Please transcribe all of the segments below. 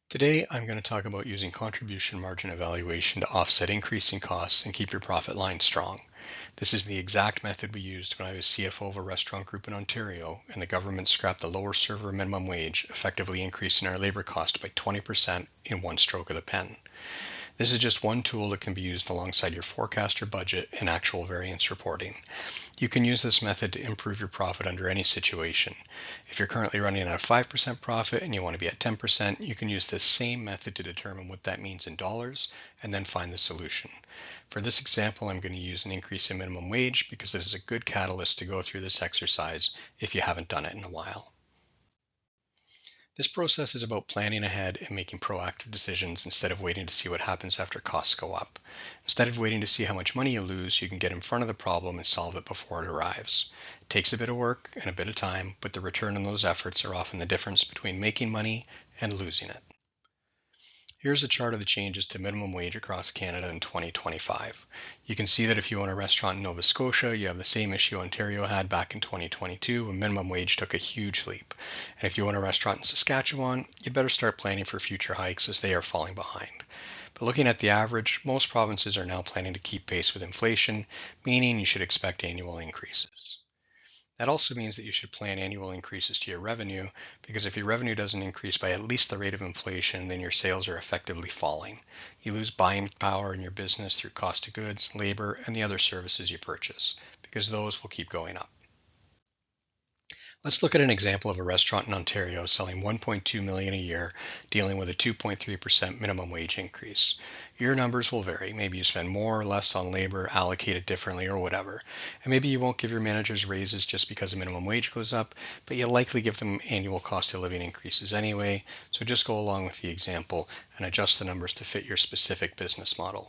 Today, I'm going to talk about using contribution margin evaluation to offset increasing costs and keep your profit line strong. This is the exact method we used when I was CFO of a restaurant group in Ontario and the government scrapped the lower server minimum wage, effectively increasing our labor cost by 20% in one stroke of the pen. This is just one tool that can be used alongside your forecast or budget and actual variance reporting. You can use this method to improve your profit under any situation. If you're currently running at a 5% profit and you want to be at 10%, you can use this same method to determine what that means in dollars and then find the solution. For this example, I'm going to use an increase in minimum wage because it is a good catalyst to go through this exercise if you haven't done it in a while. This process is about planning ahead and making proactive decisions instead of waiting to see what happens after costs go up. Instead of waiting to see how much money you lose, you can get in front of the problem and solve it before it arrives. It takes a bit of work and a bit of time, but the return on those efforts are often the difference between making money and losing it. Here's a chart of the changes to minimum wage across Canada in 2025. You can see that if you own a restaurant in Nova Scotia, you have the same issue Ontario had back in 2022 when minimum wage took a huge leap. And if you own a restaurant in Saskatchewan, you'd better start planning for future hikes as they are falling behind. But looking at the average, most provinces are now planning to keep pace with inflation, meaning you should expect annual increases. That also means that you should plan annual increases to your revenue, because if your revenue doesn't increase by at least the rate of inflation, then your sales are effectively falling. You lose buying power in your business through cost of goods, labor, and the other services you purchase, because those will keep going up. Let's look at an example of a restaurant in Ontario selling $1.2 million a year, dealing with a 2.3% minimum wage increase. Your numbers will vary. Maybe you spend more or less on labor, allocate it differently, or whatever. And maybe you won't give your managers raises just because the minimum wage goes up, but you'll likely give them annual cost of living increases anyway. So just go along with the example and adjust the numbers to fit your specific business model.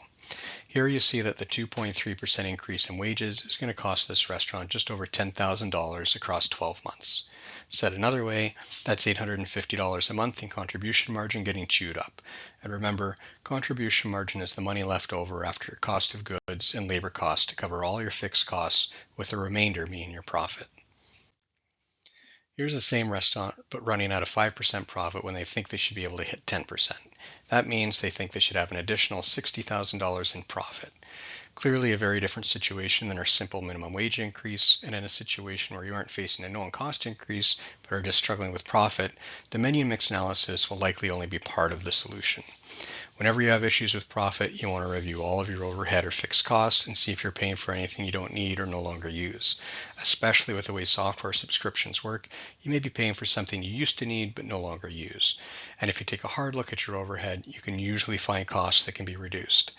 Here you see that the 2.3% increase in wages is going to cost this restaurant just over $10,000 across 12 months. Said another way, that's $850 a month in contribution margin getting chewed up. And remember, contribution margin is the money left over after your cost of goods and labor costs to cover all your fixed costs, with the remainder being your profit. Here's the same restaurant, but running at a 5% profit when they think they should be able to hit 10%. That means they think they should have an additional $60,000 in profit. Clearly a very different situation than our simple minimum wage increase, and in a situation where you aren't facing a known cost increase, but are just struggling with profit, the menu mix analysis will likely only be part of the solution. Whenever you have issues with profit, you want to review all of your overhead or fixed costs and see if you're paying for anything you don't need or no longer use. Especially with the way software subscriptions work, you may be paying for something you used to need but no longer use. And if you take a hard look at your overhead, you can usually find costs that can be reduced.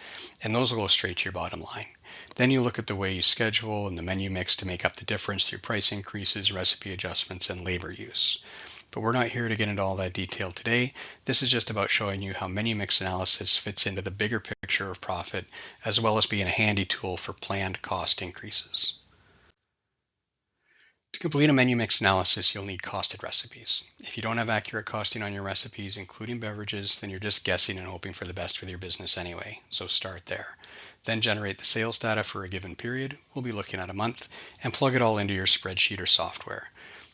And those will go straight to your bottom line. Then you look at the way you schedule and the menu mix to make up the difference through price increases, recipe adjustments, and labor use. But we're not here to get into all that detail today. This is just about showing you how menu mix analysis fits into the bigger picture of profit, as well as being a handy tool for planned cost increases. To complete a menu mix analysis, you'll need costed recipes. If you don't have accurate costing on your recipes, including beverages, then you're just guessing and hoping for the best with your business anyway, so start there. Then generate the sales data for a given period, we'll be looking at a month, and plug it all into your spreadsheet or software.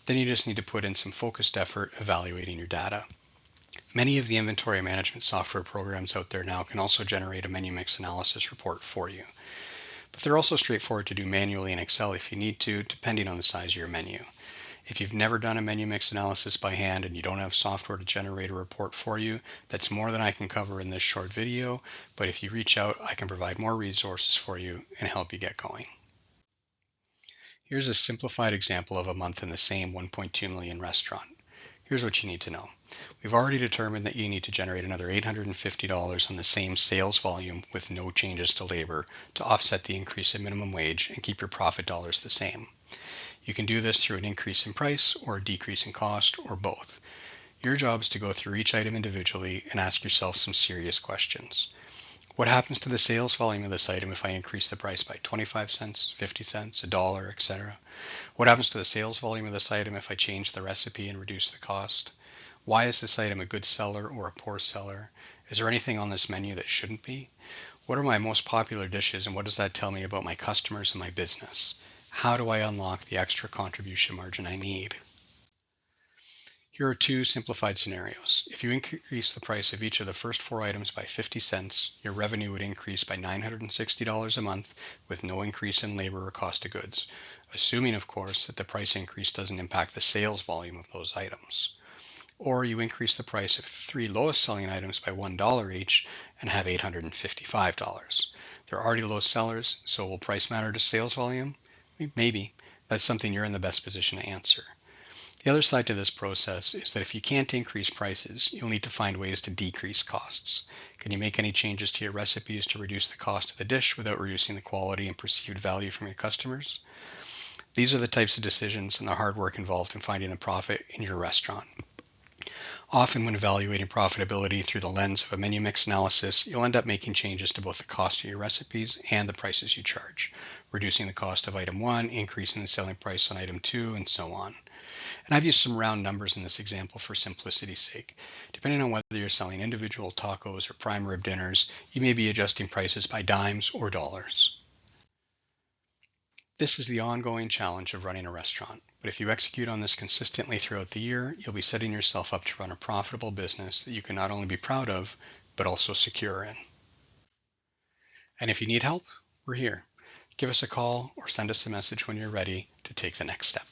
Then you just need to put in some focused effort evaluating your data. Many of the inventory management software programs out there now can also generate a menu mix analysis report for you. But they're also straightforward to do manually in Excel if you need to, depending on the size of your menu. If you've never done a menu mix analysis by hand and you don't have software to generate a report for you, that's more than I can cover in this short video, but if you reach out, I can provide more resources for you and help you get going. Here's a simplified example of a month in the same 1.2 million restaurant. Here's what you need to know. We've already determined that you need to generate another $850 on the same sales volume with no changes to labor to offset the increase in minimum wage and keep your profit dollars the same. You can do this through an increase in price or a decrease in cost or both. Your job is to go through each item individually and ask yourself some serious questions. What happens to the sales volume of this item if I increase the price by 25 cents, 50 cents, a dollar, etc.? What happens to the sales volume of this item if I change the recipe and reduce the cost? Why is this item a good seller or a poor seller? Is there anything on this menu that shouldn't be? What are my most popular dishes and what does that tell me about my customers and my business? How do I unlock the extra contribution margin I need? Here are two simplified scenarios. If you increase the price of each of the first 4 items by 50 cents, your revenue would increase by $960 a month with no increase in labor or cost of goods, assuming, of course, that the price increase doesn't impact the sales volume of those items. Or you increase the price of 3 lowest selling items by $1 each and have $855. They're already low sellers, so will price matter to sales volume? Maybe. That's something you're in the best position to answer. The other side to this process is that if you can't increase prices, you'll need to find ways to decrease costs. Can you make any changes to your recipes to reduce the cost of the dish without reducing the quality and perceived value from your customers? These are the types of decisions and the hard work involved in finding a profit in your restaurant. Often when evaluating profitability through the lens of a menu mix analysis, you'll end up making changes to both the cost of your recipes and the prices you charge, reducing the cost of item 1, increasing the selling price on item 2, and so on. And I've used some round numbers in this example for simplicity's sake. Depending on whether you're selling individual tacos or prime rib dinners, you may be adjusting prices by dimes or dollars. This is the ongoing challenge of running a restaurant, but if you execute on this consistently throughout the year, you'll be setting yourself up to run a profitable business that you can not only be proud of, but also secure in. And if you need help, we're here. Give us a call or send us a message when you're ready to take the next step.